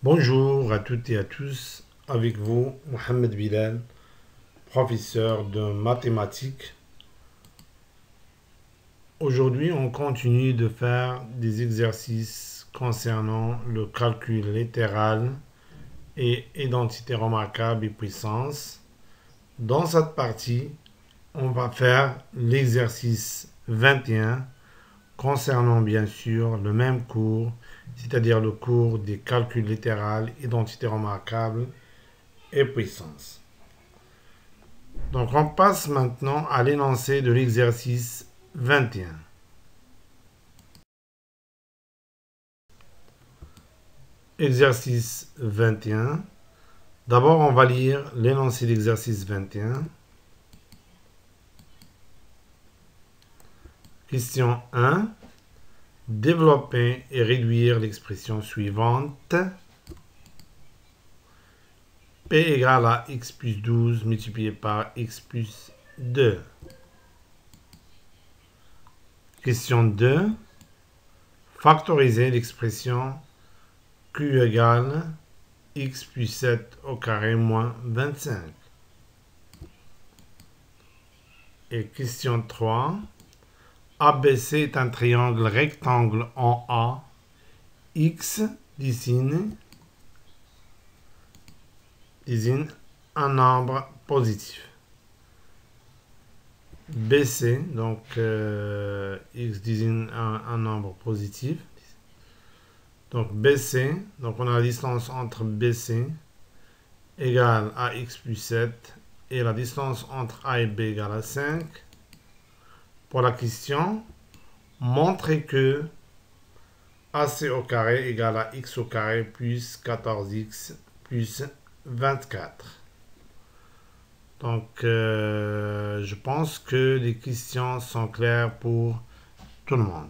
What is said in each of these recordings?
Bonjour à toutes et à tous, avec vous Mohamed Bilal, professeur de mathématiques. Aujourd'hui, on continue de faire des exercices concernant le calcul littéral et identité remarquable et puissance. Dans cette partie, on va faire l'exercice 21 concernant bien sûr le même cours, c'est-à-dire le cours des calculs littéral, identité remarquable et puissance. Donc on passe maintenant à l'énoncé de l'exercice 21. Exercice 21. D'abord, on va lire l'énoncé d'exercice 21. Question 1. Développer et réduire l'expression suivante. P égale à x plus 12 multiplié par x plus 2. Question 2. Factoriser l'expression q égale x plus 7 au carré moins 25. Et question 3. ABC est un triangle rectangle en A. X désigne un nombre positif. BC, donc X désigne un nombre positif. Donc BC, donc on a la distance entre BC égale à X plus 7 et la distance entre A et B égale à 5. Pour la question, montrer que AC au carré égale à X au carré plus 14X plus 24. Donc, je pense que les questions sont claires pour tout le monde.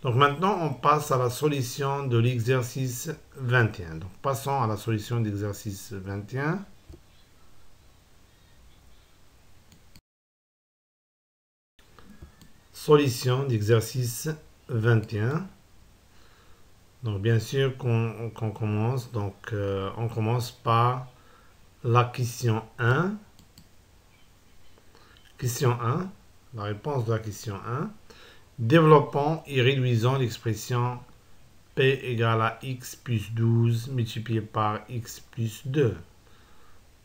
Donc, maintenant, on passe à la solution de l'exercice 21. Donc, passons à la solution d'exercice 21. Solution d'exercice 21. Donc, bien sûr qu'on commence. Donc, on commence par la question 1. Question 1, la réponse de la question 1. Développons et réduisons l'expression P égale à x plus 12 multiplié par x plus 2.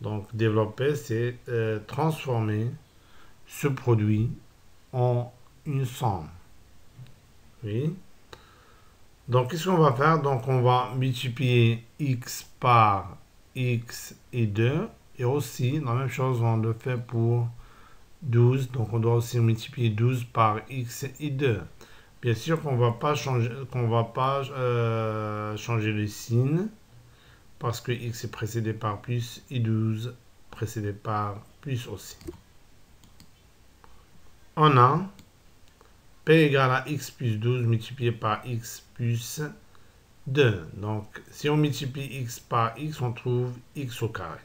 Donc, développer, c'est transformer ce produit en une somme. Oui. Donc, qu'est-ce qu'on va faire? Donc, on va multiplier x par x et 2. Et aussi, la même chose, on le fait pour 12, donc on doit aussi multiplier 12 par x et 2. Bien sûr qu'on va pas changer, changer le signe parce que x est précédé par plus et 12 précédé par plus aussi. On a P égale à x plus 12 multiplié par x plus 2. Donc si on multiplie x par x, on trouve x au carré.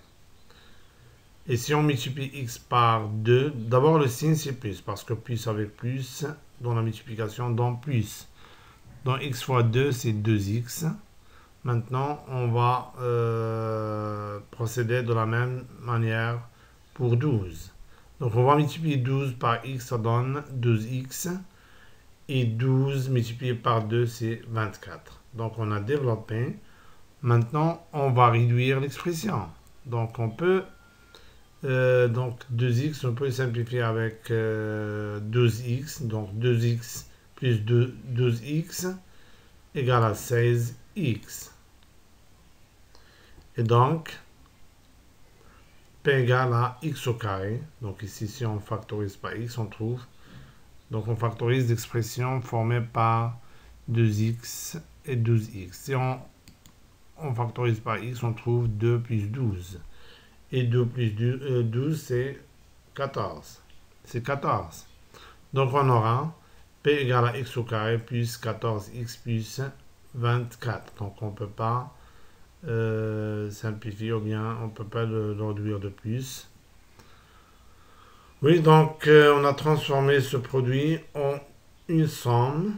Et si on multiplie x par 2, d'abord le signe c'est plus, parce que plus avec plus, dans la multiplication donne plus. Donc x fois 2, c'est 2x. Maintenant, on va procéder de la même manière pour 12. Donc on va multiplier 12 par x, ça donne 12x. Et 12 multiplié par 2, c'est 24. Donc on a développé. Maintenant, on va réduire l'expression. Donc on peut... donc 2x, on peut simplifier avec 12x. Donc 2x plus 12x égale à 16x. Et donc, P égale à x au carré. Donc ici, si on factorise par x, on trouve. Donc on factorise l'expression formée par 2x et 12x. Si on factorise par x, on trouve 2 plus 12. Et 2 plus 12, c'est 14. C'est 14. Donc on aura P égale à x au carré plus 14x plus 24. Donc on ne peut pas simplifier ou bien on ne peut pas le réduire de plus. Oui, donc on a transformé ce produit en une somme.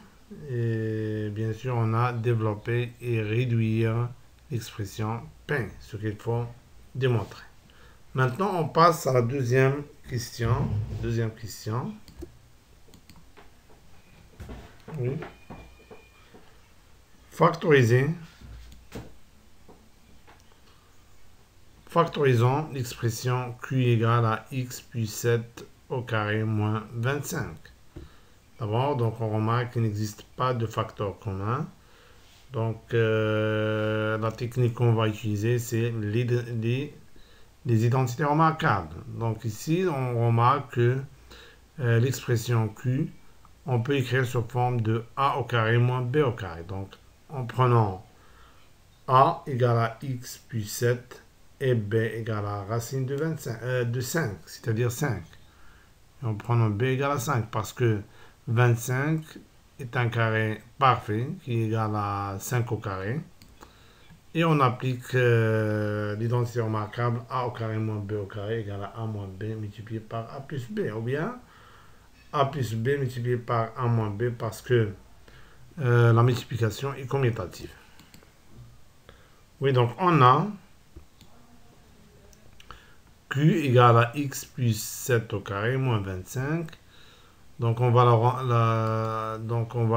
Et bien sûr, on a développé et réduire l'expression P, ce qu'il faut démontrer. Maintenant, on passe à la deuxième question. Oui. Factorisons l'expression Q égale à X plus 7 au carré moins 25. D'abord, donc on remarque qu'il n'existe pas de facteur commun. Donc, la technique qu'on va utiliser, c'est les identités remarquables. Donc ici, on remarque que l'expression Q, on peut écrire sous forme de A au carré moins B au carré. Donc, en prenant A égale à X plus 7 et B égale à racine de 5, c'est-à-dire 5. Et en prenant B égale à 5 parce que 25 est un carré parfait qui est égal à 5 au carré. Et on applique l'identité remarquable A au carré moins B au carré égale à A moins B multiplié par A plus B. Ou bien A plus B multiplié par A moins B parce que la multiplication est commutative. Oui, donc on a Q égale à X plus 7 au carré moins 25. Donc on va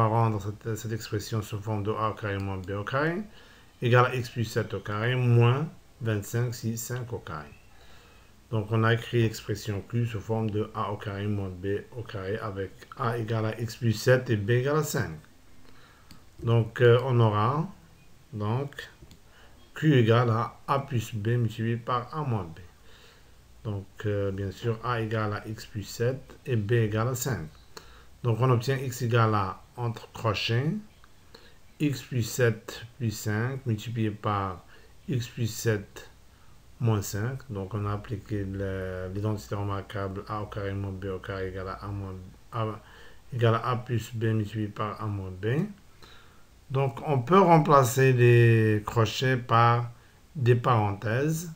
rendre cette expression sous forme de A au carré moins B au carré égale à X plus 7 au carré moins 25 si 5 au carré. Donc on a écrit l'expression Q sous forme de A au carré moins B au carré avec A égale à X plus 7 et B égale à 5. Donc on aura donc Q égale à A plus B multiplié par A moins B. Donc, bien sûr, A égale à X plus 7 et B égale à 5. Donc, on obtient X égale à, entre crochets, X plus 7 plus 5 multiplié par X plus 7 moins 5. Donc, on a appliqué l'identité remarquable A au carré moins B au carré égale à A plus B multiplié par A moins B. Donc, on peut remplacer les crochets par des parenthèses.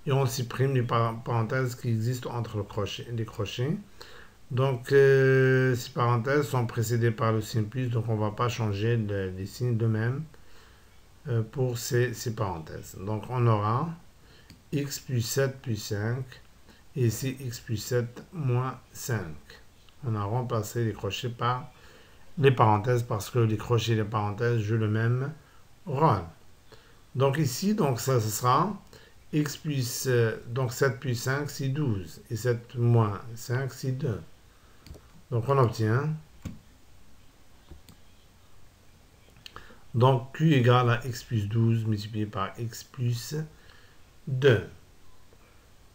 Et on supprime les parenthèses qui existent entre les crochets. Donc, ces parenthèses sont précédées par le signe plus, donc on ne va pas changer les signes de même pour ces parenthèses. Donc, on aura x plus 7 plus 5, et ici x plus 7 moins 5. On a remplacé les crochets par les parenthèses parce que les crochets et les parenthèses jouent le même rôle. Donc, ici, donc ça sera x plus, donc 7 plus 5, c'est 12. Et 7 moins 5, c'est 2. Donc, on obtient donc Q égale à x plus 12 multiplié par x plus 2.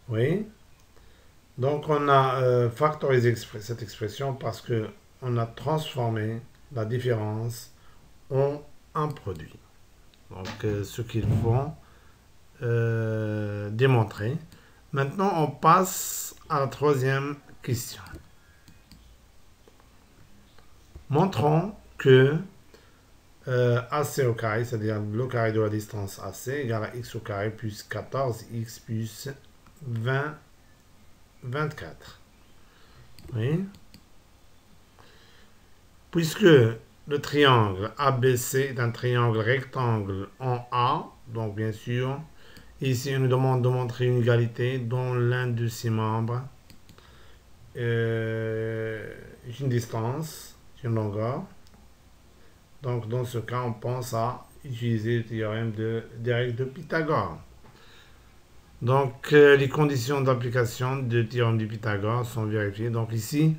Oui. Donc, on a factorisé cette expression parce que on a transformé la différence en un produit. Donc, ce qu'ils font démontrer. Maintenant, on passe à la troisième question. Montrons que AC au carré, c'est-à-dire le carré de la distance AC, égale à x au carré plus 14x plus 24. Oui. Puisque le triangle ABC est un triangle rectangle en A, donc bien sûr, ici, on nous demande de montrer une égalité dont l'un de ses membres est une distance, une longueur. Donc, dans ce cas, on pense à utiliser le théorème des règles de Pythagore. Donc, les conditions d'application du théorème de Pythagore sont vérifiées. Donc, ici,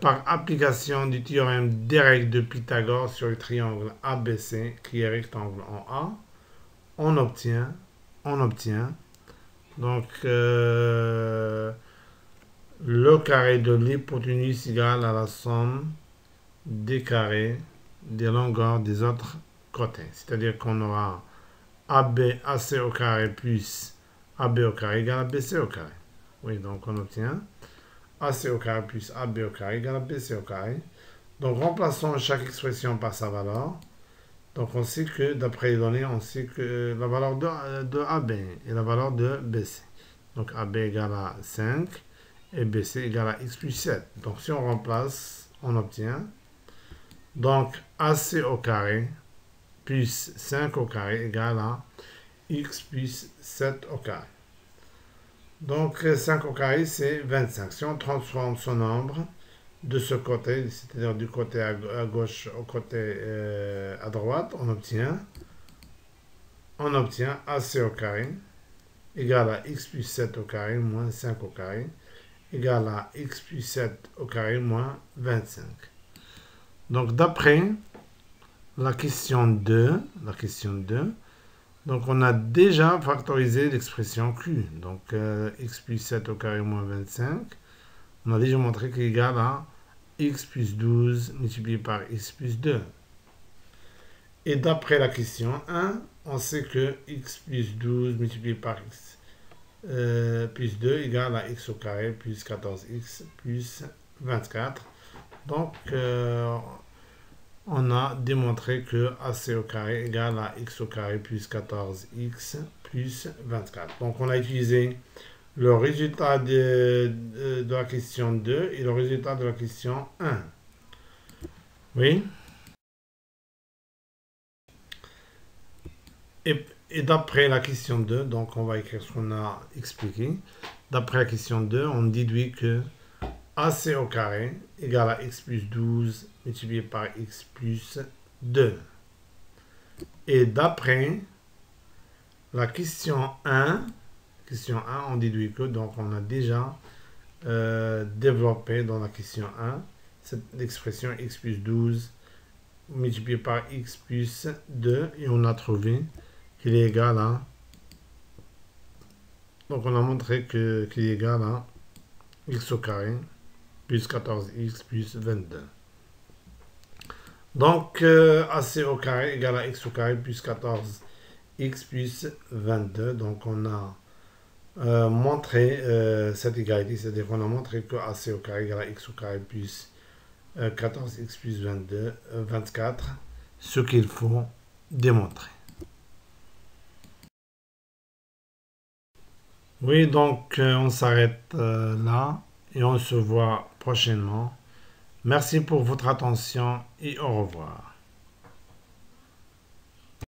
par application du théorème des règles de Pythagore sur le triangle ABC, qui est rectangle en A, on obtient donc le carré de l'hypoténuse égale à la somme des carrés des longueurs des autres côtés. C'est-à-dire qu'on aura AC au carré plus AB au carré égale à BC au carré. Oui, donc on obtient AC au carré plus AB au carré égale à BC au carré. Donc remplaçons chaque expression par sa valeur. Donc on sait que, d'après les données, on sait que la valeur de AB et la valeur de BC. Donc AB égale à 5 et BC égale à x plus 7. Donc si on remplace, on obtient donc AC au carré plus 5 au carré égale à x plus 7 au carré. Donc 5 au carré, c'est 25. Si on transforme ce nombre de ce côté, c'est-à-dire du côté à gauche au côté à droite, on obtient AC au carré égale à x plus 7 au carré moins 5 au carré égale à x plus 7 au carré moins 25. Donc d'après la question 2, donc on a déjà factorisé l'expression Q. Donc x plus 7 au carré moins 25, on a déjà montré qu'il est égal à x plus 12 multiplié par x plus 2. Et d'après la question 1, on sait que x plus 12 multiplié par x plus 2 égale à x au carré plus 14x plus 24. Donc, on a démontré que AC au carré égale à x au carré plus 14x plus 24. Donc, on a utilisé le résultat de la question 2 et le résultat de la question 1. Oui? Et d'après la question 2, donc on va écrire ce qu'on a expliqué. D'après la question 2, on déduit que AC au carré égale à x plus 12 multiplié par x plus 2. Et d'après la question 1, on déduit que, donc on a déjà développé dans la question 1 cette expression x plus 12 multiplié par x plus 2 et on a trouvé qu'il est égal à, donc on a montré qu'il est égal à x au carré plus 14x plus 22. Donc AC au carré égale à x au carré plus 14x plus 22. Donc on a montré cette égalité, c'est-à-dire qu'on a montré que AC au carré égale à x au carré plus 14x plus 24, ce qu'il faut démontrer. Oui, donc on s'arrête là et on se voit prochainement. Merci pour votre attention et au revoir.